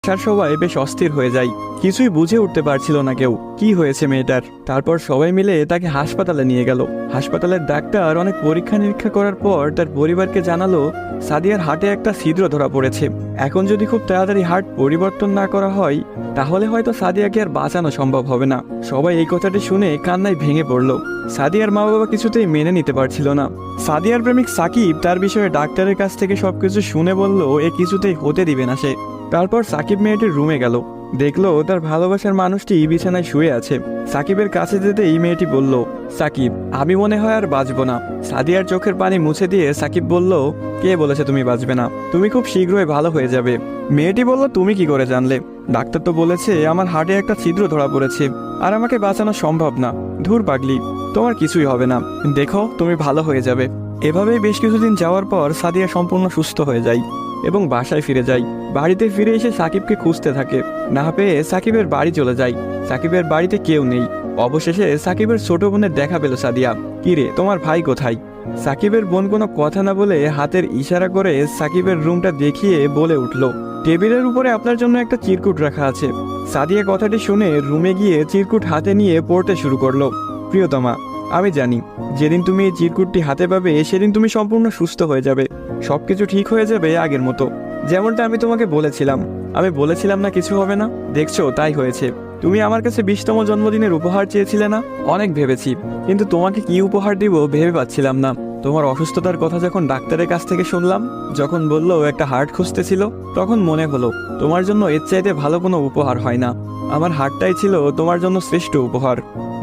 বাসার সবাই বেশ অস্থির হয়ে যায়। কিছুই বুঝে উঠতে পারছিল না কেউ কি হয়েছে মেয়েটার। তারপর সবাই মিলে তাকে হাসপাতালে নিয়ে গেল। হাসপাতালের ডাক্তার অনেক পরীক্ষা নিরীক্ষা করার পর তার পরিবারকে জানালো সাদিয়ার হার্টে একটা ছিদ্র ধরা পড়েছে। এখন যদি খুব তাড়াতাড়ি হার্ট পরিবর্তন না করা হয় তাহলে হয়তো সাদিয়াকে আর বাঁচানো সম্ভব হবে না। সবাই এই কথাটি শুনে কান্নায় ভেঙে পড়ল। সাদিয়ার মা বাবা কিছুতেই মেনে নিতে পারছিল না। সাদিয়ার প্রেমিক সাকিব তার বিষয়ে ডাক্তারের কাছ থেকে সবকিছু শুনে বলল এ কিছুতেই হতে দিবে না সে। তারপর সাকিব মেয়েটির রুমে গেল, দেখলো তার ভালোবাসার মানুষটি বিছানায় শুয়ে আছে। সাকিবের কাছে যেতেই মেয়েটি বলল, সাকিব আমি মনে হয় আর বাঁচবো না। সাদিয়ার চোখের পানি মুছে দিয়ে সাকিব বলল, কে বলেছে তুমি বাঁচবে না? তুমি খুব শীঘ্রই ভালো হয়ে যাবে। মেয়েটি বলল, তুমি কি করে জানলে? ডাক্তার তো বলেছে আমার হার্টে একটা ছিদ্র ধরা পড়েছে আর আমাকে বাঁচানো সম্ভব না। ধুর পাগলি, তোমার কিছুই হবে না, দেখো তুমি ভালো হয়ে যাবে। এভাবেই বেশ কিছুদিন যাওয়ার পর সাদিয়া সম্পূর্ণ সুস্থ হয়ে যায় এবং বাসায় ফিরে যায়। বাড়িতে ফিরে এসে সাকিবকে খুঁজতে থাকে, না পেয়ে সাকিবের বাড়ি চলে যায়। সাকিবের বাড়িতে কেউ নেই। অবশেষে সাকিবের ছোট বোনের দেখা পেল সাদিয়া। কিরে, তোমার ভাই কোথায়? সাকিবের বোন কোনো কথা না বলে হাতের ইশারা করে সাকিবের রুমটা দেখিয়ে বলে উঠল, টেবিলের উপরে আপনার জন্য একটা চিরকুট রাখা আছে। সাদিয়া কথাটি শুনে রুমে গিয়ে চিরকুট হাতে নিয়ে পড়তে শুরু করলো। প্রিয়তমা, আমি জানি যেদিন তুমি এই চিরকুটটি হাতে পাবে সেদিন তুমি সম্পূর্ণ সুস্থ হয়ে যাবে। সবকিছু ঠিক হয়ে যাবে আগের মতো, যেমনটা আমি তোমাকে বলেছিলাম। আমি বলেছিলাম না কিছু হবে না, দেখছো তাই হয়েছে। তুমি আমার কাছে 20তম জন্মদিনের উপহার চেয়েছিলে না? অনেক ভেবেছি, কিন্তু তোমাকে কি উপহার দিব ভেবে পাচ্ছিলাম না। তোমার অসুস্থতার কথা যখন ডাক্তারের কাছ থেকে শুনলাম, যখন বললো একটা হার্ট খুঁজতেছিল, তখন মনে হলো তোমার জন্য এর চাইতে ভালো কোনো উপহার হয় না। আমার হার্টটাই ছিল তোমার জন্য শ্রেষ্ঠ উপহার,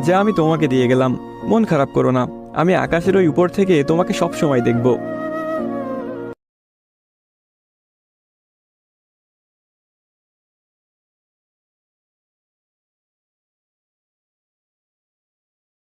যা আমি তোমাকে দিয়ে গেলাম। মন খারাপ করো না, আমি আকাশের ওই উপর থেকে তোমাকে সব সময় দেখব।